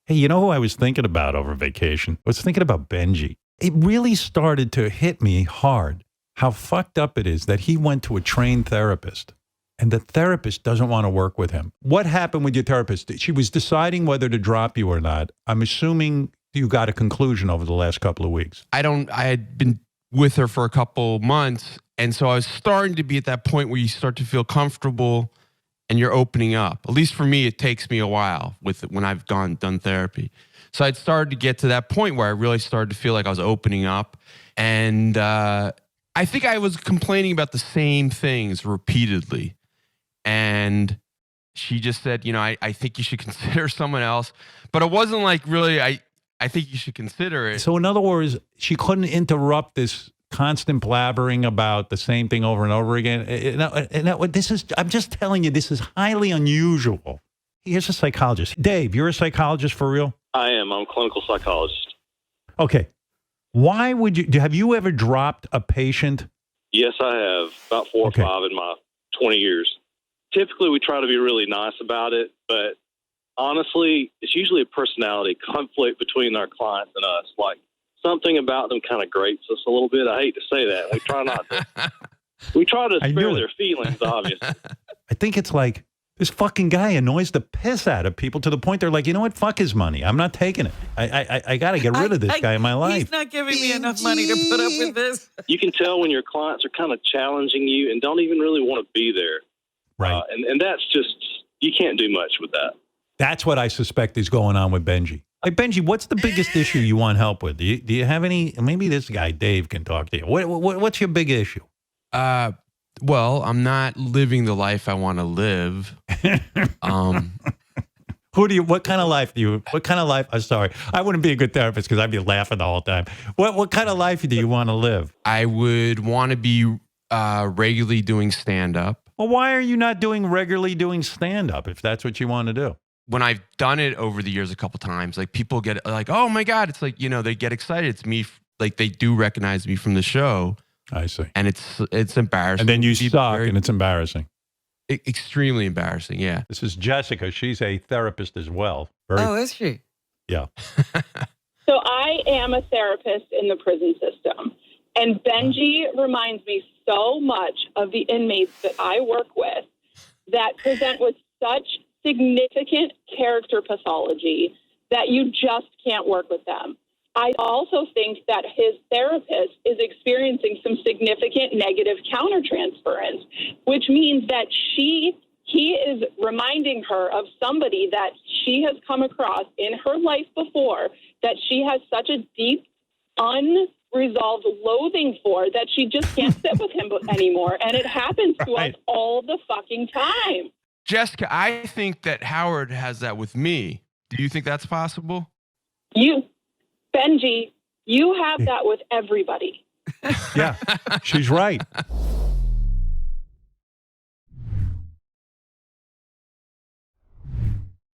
Hey, you know who I was thinking about over vacation? I was thinking about Benjy. It really started to hit me hard how fucked up it is that he went to a trained therapist and the therapist doesn't want to work with him. What happened with your therapist? She was deciding whether to drop you or not. I'm assuming you got a conclusion over the last couple of weeks. I had been with her for a couple months. And so I was starting to be at that point where you start to feel comfortable and you're opening up. At least for me, it takes me a while when I've done therapy. So I'd started to get to that point where I really started to feel like I was opening up. And I think I was complaining about the same things repeatedly. And she just said, I think you should consider someone else. But it wasn't like really, I think you should consider it. So in other words, she couldn't interrupt this constant blabbering about the same thing over and over again. I'm just telling you, this is highly unusual. Here's a psychologist. Dave, you're a psychologist for real? I am. I'm a clinical psychologist. Okay. Why would you, have you ever dropped a patient? Yes, I have. About 4 or 5 in my 20 years. Typically, we try to be really nice about it, but honestly, it's usually a personality conflict between our clients and us. Like, something about them kind of grates us a little bit. I hate to say that. We try not to. We try to spare their feelings, obviously. I think it's like, this fucking guy annoys the piss out of people to the point they're like, you know what? Fuck his money. I'm not taking it. I got to get rid of this guy in my life. He's not giving me enough money to put up with this. You can tell when your clients are kind of challenging you and don't even really want to be there. Right. And that's just, you can't do much with that. That's what I suspect is going on with Benjy. Like, Benjy, what's the biggest issue you want help with? Do you have any? Maybe this guy, Dave, can talk to you. What's your big issue? Well, I'm not living the life I want to live. What kind of life I'm sorry. I wouldn't be a good therapist because I'd be laughing the whole time. What kind of life do you want to live? I would want to be regularly doing stand-up. Well, why are you not regularly doing stand-up if that's what you want to do? When I've done it over the years a couple times, like people get like, oh my God, it's like, they get excited. It's me. Like they do recognize me from the show. I see. And it's embarrassing. And then you suck and it's embarrassing. Extremely embarrassing, yeah. This is Jessica. She's a therapist as well. Is she? Yeah. So I am a therapist in the prison system. And Benjy reminds me so much of the inmates that I work with that present with such significant character pathology that you just can't work with them. I also think that his therapist is experiencing some significant negative countertransference, which means that he is reminding her of somebody that she has come across in her life before that she has such a deep, unresolved loathing for that she just can't sit with him anymore. And it happens to us all the fucking time. Jessica, I think that Howard has that with me. Do you think that's possible? Benjy, you have that with everybody. Yeah, she's right.